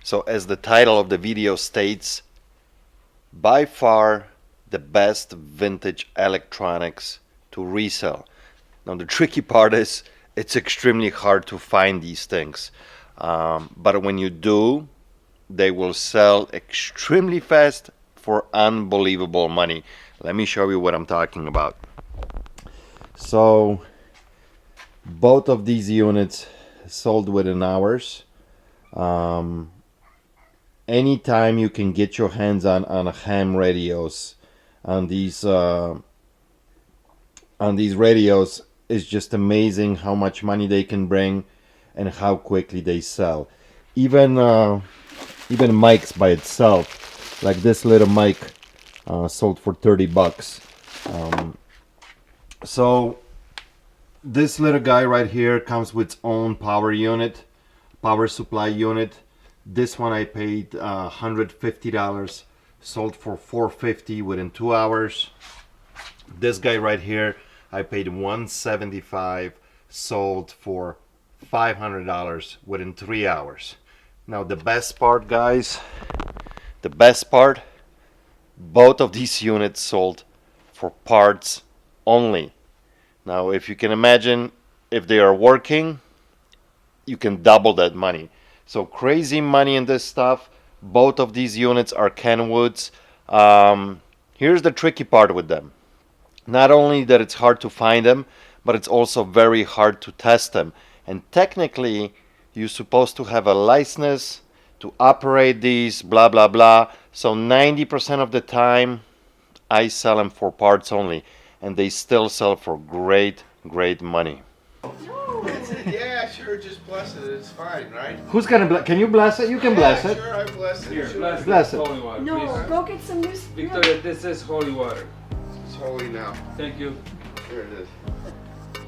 So as the title of the video states, by far the best vintage electronics to resell. Now the tricky part is it's extremely hard to find these things. But when you do, they will sell extremely fast for unbelievable money. Let me show you what I'm talking about. So both of these units sold within hours. Anytime you can get your hands on ham radios, on these radios, is just amazing how much money they can bring and how quickly they sell. Even mics by itself, like this little mic, sold for $30. So this little guy right here comes with its own power supply unit. This one I paid $150, sold for $450 within 2 hours. This guy right here I paid $175, sold for $500 within 3 hours. Now the best part, guys, both of these units sold for parts only. Now if you can imagine, if they are working, you can double that money. So crazy money in this stuff. Both of these units are Kenwoods. Here's the tricky part with them. Not only that it's hard to find them, but it's also very hard to test them. And technically, you're supposed to have a license to operate these, blah, blah, blah. So 90% of the time, I sell them for parts only. And they still sell for great, great money. Yeah, sure, just bless it. It's fine, right? Who's gonna bless? Can you bless it? You can bless it. Sure, I bless it. Here, Sure. Bless it. Holy water, No, please. go get some new. Victoria, this is holy water. It's holy now. Thank you. Here it is.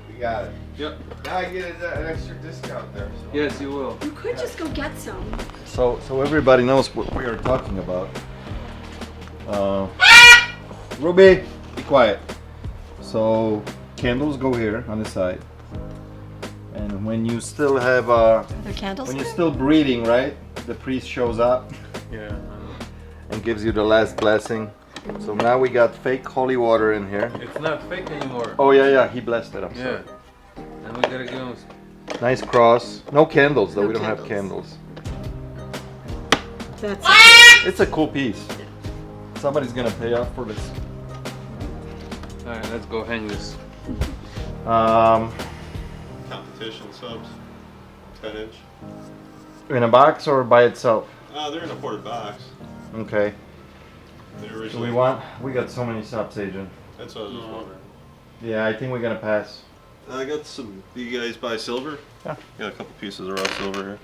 We got it. Yep. Now I get an extra discount there. So. Yes, you will. You could just go get some. So everybody knows what we are talking about. Ruby, be quiet. So candles go here on the side, and when you still have The candles. when you're still breathing, right? The priest shows up Yeah. and gives you the last blessing. So now we got fake holy water in here. It's not fake anymore. Oh yeah, he blessed it. I'm Yeah. sorry. And we gotta give him. Nice cross. No candles though. No we don't have candles. candles. That's It's a cool piece. Somebody's gonna pay off for this. Alright, let's go hang this. Competition subs, 10-inch. In a box or by itself? They're in a ported box. Okay. They So originally. we got so many subs, agent. That's what I was just wondering. Yeah, I think we're gonna pass. I got some. Do you guys buy silver? Yeah. Got a couple pieces of raw silver here.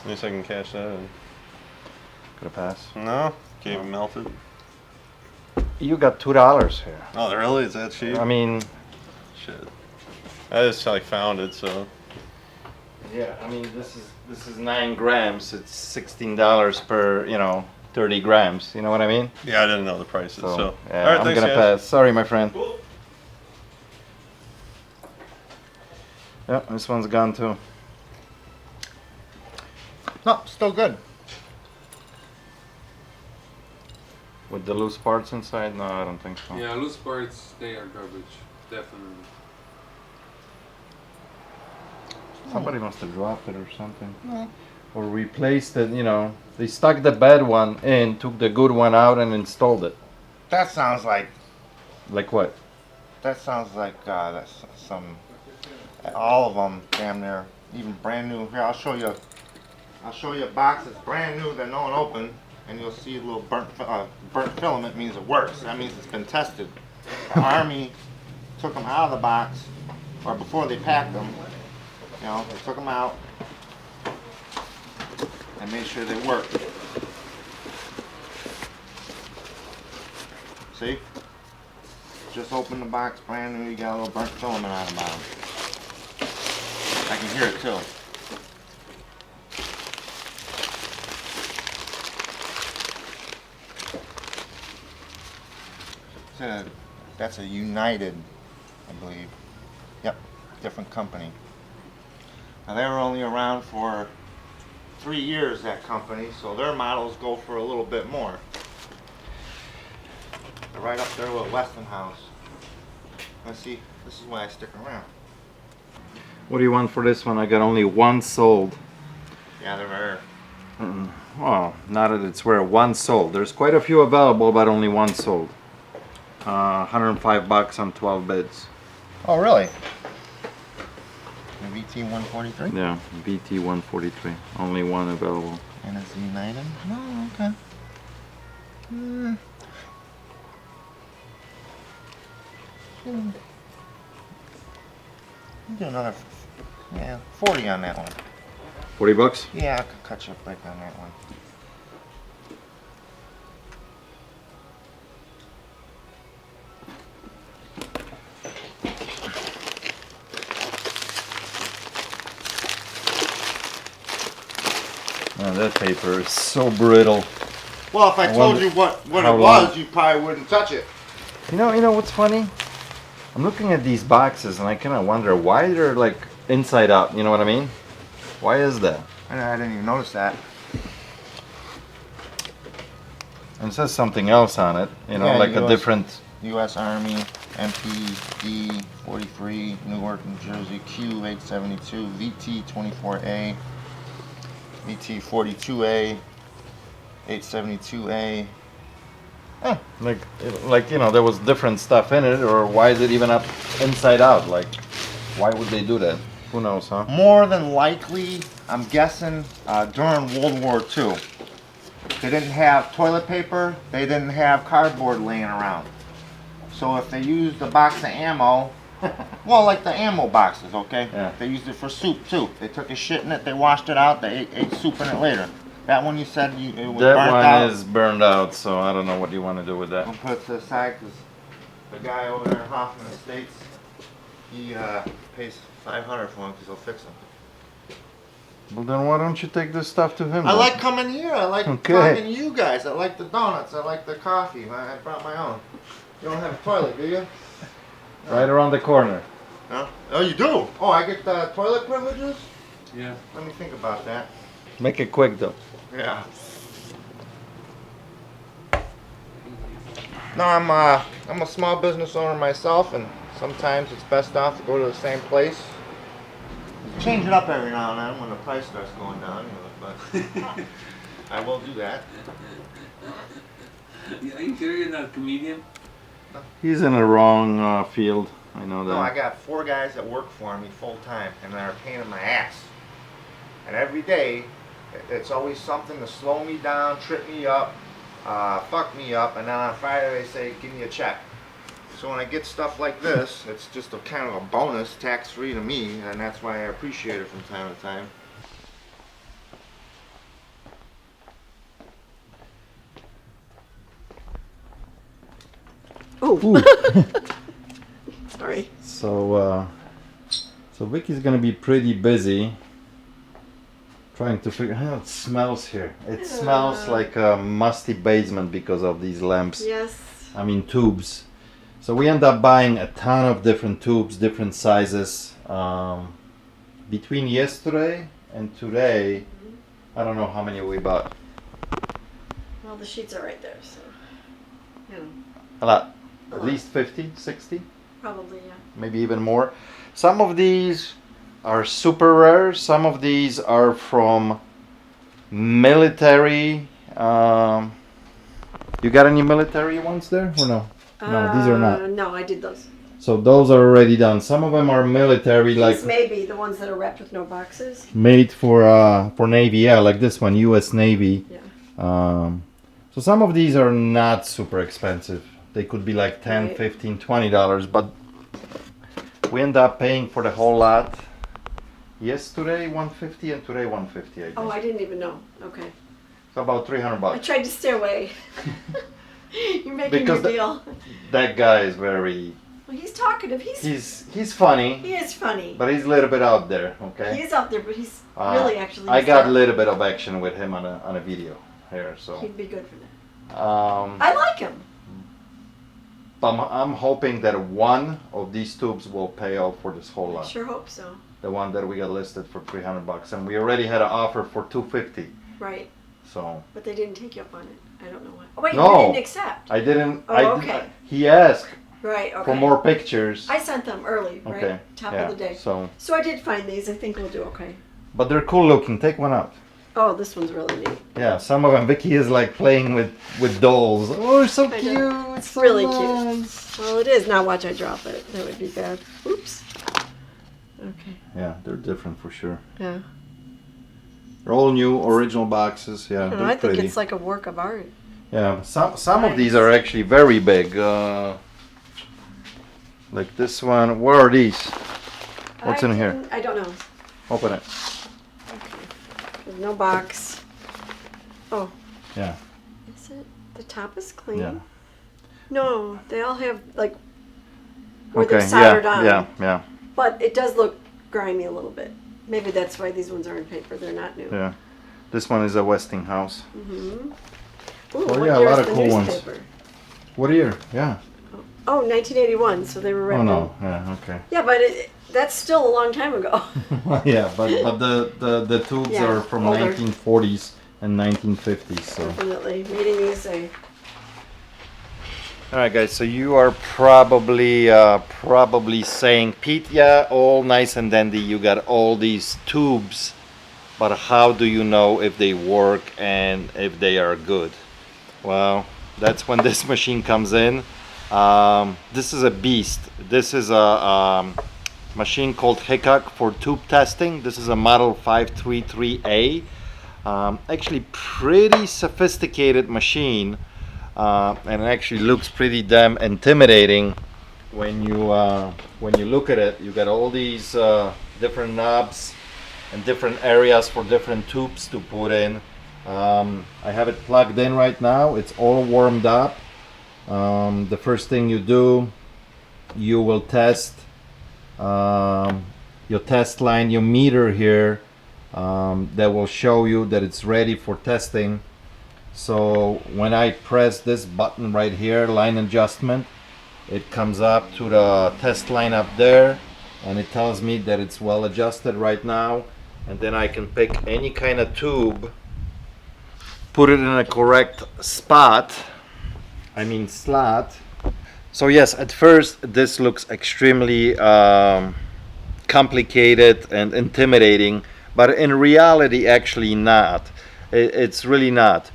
At least I can cash that in. Gonna pass. No, can't even melt it. You got $2 here. Oh, really? Is that cheap? I mean, Shit. I just like found it, so. yeah. I mean, this is 9 grams. It's $16 per 30 grams. You know what I mean? Yeah, I didn't know the prices. So. yeah, All right, I'm thanks, gonna guys. pass. Sorry, my friend. Cool. Yeah, this one's gone too. No, still good. With the loose parts inside? No, I don't think so. Yeah, loose parts, they are garbage. Definitely. Somebody must have dropped it or something. Or replaced it, They stuck the bad one in, took the good one out and installed it. That sounds like. Like what? That sounds like that's some. All of them, damn near, even brand new. Here, I'll show you. I'll show you a box that's brand new that no one opened, and you'll see a little burnt filament means it works. That means it's been tested. The Army took them out of the box, or before they packed them. They took them out and made sure they worked. See? Just open the box, brand new. You got a little burnt filament on the bottom. I can hear it too. That's a United, I believe. Yep, different company. And they were only around for 3 years, that company, so their models go for a little bit more. They're right up there with Westinghouse. Let's see, this is why I stick around. What do you want for this one? I got only one sold. Yeah, they're rare. Well, not that it's rare. One sold. There's quite a few available, but only one sold. $105 on 12 bids. Oh, really? The VT 143? Yeah, VT 143. Only one available. And a Z90? Oh, okay. Do another, 40 on that one. $40? Yeah, I could cut you a break on that one. Oh, that paper is so brittle. Well, if I told wonder you what how it was, long. you probably wouldn't touch it. You know what's funny? I'm looking at these boxes and I kind of wonder why they're like inside out. You know what I mean? Why is that? I didn't even notice that. And it says something else on it. You know, Yeah, like a US different. U.S. Army, MPD 43, Newark, New Jersey, Q872, VT 24A, VT 42A, 872A. Like you know, there was different stuff in it, or why is it even up inside out? Like, why would they do that? Who knows, huh? More than likely, I'm guessing during World War II. They didn't have toilet paper, they didn't have cardboard laying around. So if they used a box of ammo, well, like the ammo boxes, okay? Yeah. They used it for soup too. They took a shit in it, they washed it out, they ate soup in it later. That one you said it was That burnt one out. is burned out, so I don't know what you want to do with that. I'll put it to the side because the guy over there in Hoffman Estates, he pays $500 for them because he'll fix them. Well, then why don't you take this stuff to him? I then? like coming here. I like Okay. talking to you guys. I like the donuts. I like the coffee. I brought my own. You don't have a toilet, do you? Right around the corner. No? Oh, you do? Oh, I get the toilet privileges? Yeah. Let me think about that. Make it quick though. Yeah. No, I'm a small business owner myself, and sometimes it's best off to go to the same place. Change it up every now and then when the price starts going down, you know, but I will do that. Are you sure you're not a comedian? He's in the wrong field. I know that. No, I got 4 guys that work for me full time, and they're a pain in my ass. And every day, it's always something to slow me down, trip me up, fuck me up, and then on Friday they say, give me a check. So when I get stuff like this, it's just a kind of a bonus, tax-free to me, and that's why I appreciate it from time to time. Oh. Sorry. So Vicky's gonna be pretty busy trying to figure how it smells here. It smells like a musty basement because of these lamps. Yes. I mean tubes. So we end up buying a ton of different tubes, different sizes. Between yesterday and today, I don't know how many we bought. Well, the sheets are right there, so. You know, A lot. At least 50, 60, probably, yeah. maybe even more. Some of these are super rare. Some of these are from military. You got any military ones there or no? No, these are not. No, I did those. So those are already done. Some of them are military, like These may be the ones that are wrapped with no boxes. made for Navy. Yeah, like this one, U.S. Navy. Yeah. So some of these are not super expensive. They could be like $10, Right. $15, $20, but we end up paying for the whole lot. Yesterday $150 and today $150. I think. Oh, I didn't even know. Okay. So about $300. I tried to stay away. You're making Because your deal. That guy is very. Well, he's talkative. He's funny, He is funny. but he's a little bit out there. Okay. He is out there, but he's really actually. I he's got a there. little bit of action with him on a video here, so. He'd be good for that. Um, I like him. I'm hoping that one of these tubes will pay off for this whole I lot. sure hope so. the one that we got listed for $300, and we already had an offer for $250. Right. So But they didn't take you up on it. I don't know why. Oh, wait, No. you didn't accept. I didn't. Oh, okay. He asked Right, okay. for more pictures. I sent them early, right? Okay. Top yeah. of the day. So, I did find these. I think we'll do okay. but they're cool looking. Take one out. Oh, this one's really neat. Yeah, some of them. Vicky is like playing with dolls. Oh, so I cute. know. It's so Really nice. Well, it is. Now watch I drop it. That would be bad. Oops. Okay. Yeah, they're different for sure. Yeah. They're all new, original boxes. Yeah, I don't know, they're I think pretty. it's like a work of art. Yeah, some of these are actually very big. Like this one. What are these? What's in here? I don't know. Open it. Okay. There's no box. Oh. Yeah. Is it? The top is clean. Yeah. No, they all have like where Okay. they're soldered on. Yeah. But it does look grimy a little bit. Maybe that's why these ones are in paper. They're not new. Yeah. This one is a Westinghouse. Mm-hmm. Ooh, Oh, what yeah, a year lot is of the cool ones. newspaper? What year? Yeah. Oh, 1981. So they were Oh written. no. Yeah. Okay. Yeah, but that's still a long time ago. Yeah, but the tubes Yeah, are from older. 1940s and 1950s. So. Definitely. Made in USA. All right, guys. So you are probably saying, Pete, yeah, all nice and dandy. You got all these tubes, but how do you know if they work and if they are good? Well, that's when this machine comes in. This is a beast. This is a machine called Hickok for tube testing. This is a model 533A. Actually, pretty sophisticated machine. And it actually looks pretty damn intimidating when you look at it. You got all these different knobs and different areas for different tubes to put in. I have it plugged in right now. It's all warmed up. The first thing you do, you will test your test line, your meter here, that will show you that it's ready for testing. So when I press this button right here, line adjustment, it comes up to the test line up there, and it tells me that it's well adjusted right now. And then I can pick any kind of tube, put it in a correct spot, slot. So yes, at first this looks extremely complicated and intimidating, but in reality actually not. It's really not.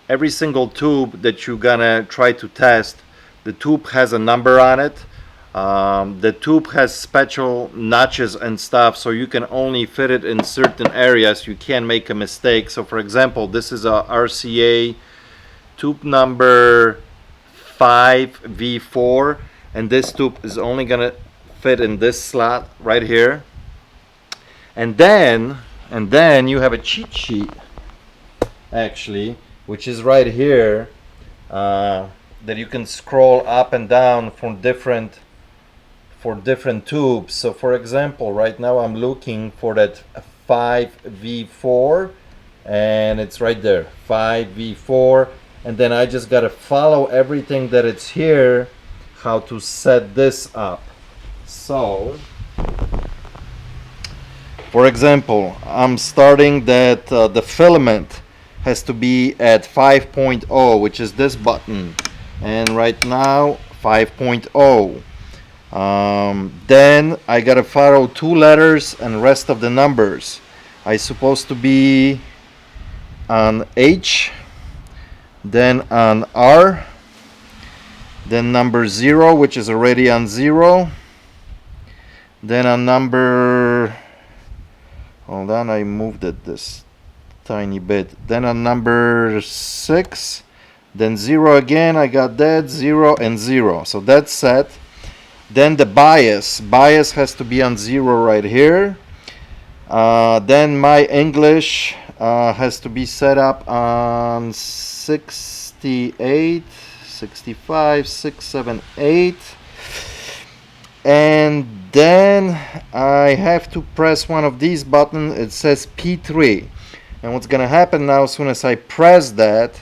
Every single tube that you're gonna try to test, the tube has a number on it. The tube has special notches and stuff, so you can only fit it in certain areas. You can't make a mistake. So for example, this is a RCA tube number 5V4, and this tube is only gonna fit in this slot right here. And then you have a cheat sheet, actually, which is right here, that you can scroll up and down for different tubes. So for example, right now I'm looking for that 5V4, and it's right there, 5V4, and then I just gotta follow everything that it's here, how to set this up. So for example, I'm starting that the filament has to be at 5.0, which is this button, and right now 5.0. Then I gotta follow 2 letters and rest of the numbers. I supposed to be on H, then on R, then number 0, which is already on 0, then on number, hold on, I moved it this tiny bit, then on number 6, then 0 again, I got that, 0 and 0, so that's set. Then the bias has to be on 0 right here. Then my English has to be set up on 68, 65, 6, 7, 8. And then I have to press one of these buttons. It says P3. And what's gonna happen now, as soon as I press that,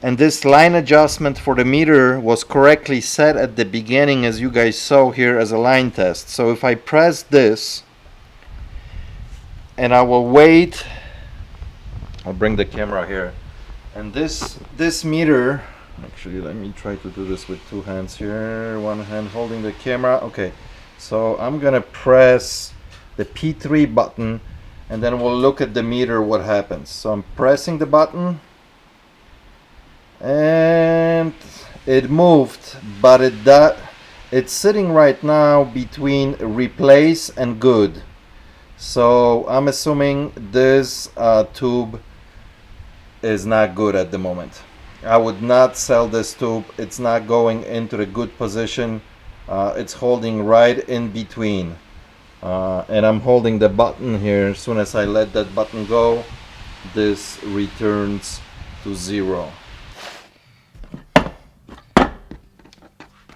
and this line adjustment for the meter was correctly set at the beginning, as you guys saw here as a line test. So if I press this, and I will wait. I'll bring the camera here, and this meter, actually let me try to do this with two hands here, one hand holding the camera. Okay, so I'm gonna press the P3 button, and then we'll look at the meter what happens. So I'm pressing the button, and it moved, but it's sitting right now between replace and good. So I'm assuming this tube is not good at the moment. I would not sell this tube. It's not going into the good position. It's holding right in between. And I'm holding the button here. As soon as I let that button go, this returns to 0.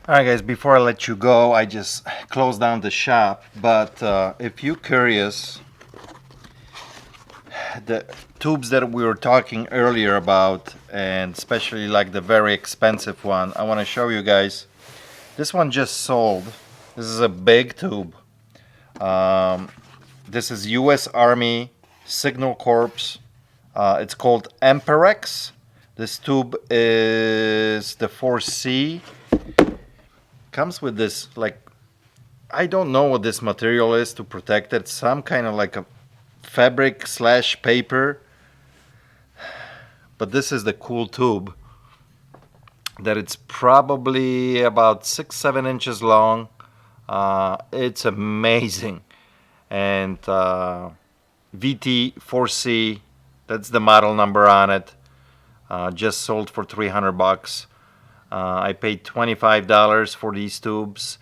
Alright guys, before I let you go, I just closed down the shop, but if you're curious, the tubes that we were talking earlier about, and especially like the very expensive one, I want to show you guys. This one just sold. This is a big tube. This is US Army Signal Corps. It's called Amperex. This tube is the 4C. Comes with this, like, I don't know what this material is to protect it. Some kind of like a fabric slash paper. But this is the cool tube. That it's probably about 6-7 inches long. It's amazing. And VT4C, that's the model number on it. Just sold for $300. I paid $25 for these tubes.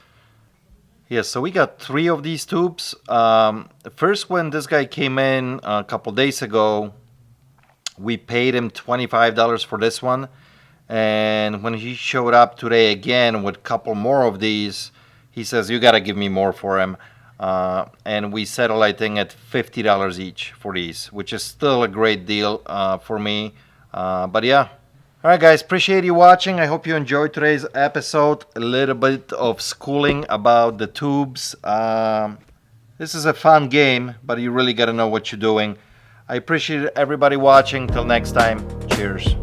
Yeah, so we got 3 of these tubes. First, when this guy came in a couple days ago, we paid him $25 for this one. And when he showed up today again with a couple more of these, he says, you got to give me more for him. And we settled, I think, at $50 each for these, which is still a great deal for me. But yeah. Alright guys, appreciate you watching. I hope you enjoyed today's episode. A little bit of schooling about the tubes. This is a fun game, but you really got to know what you're doing. I appreciate everybody watching. Till next time, cheers.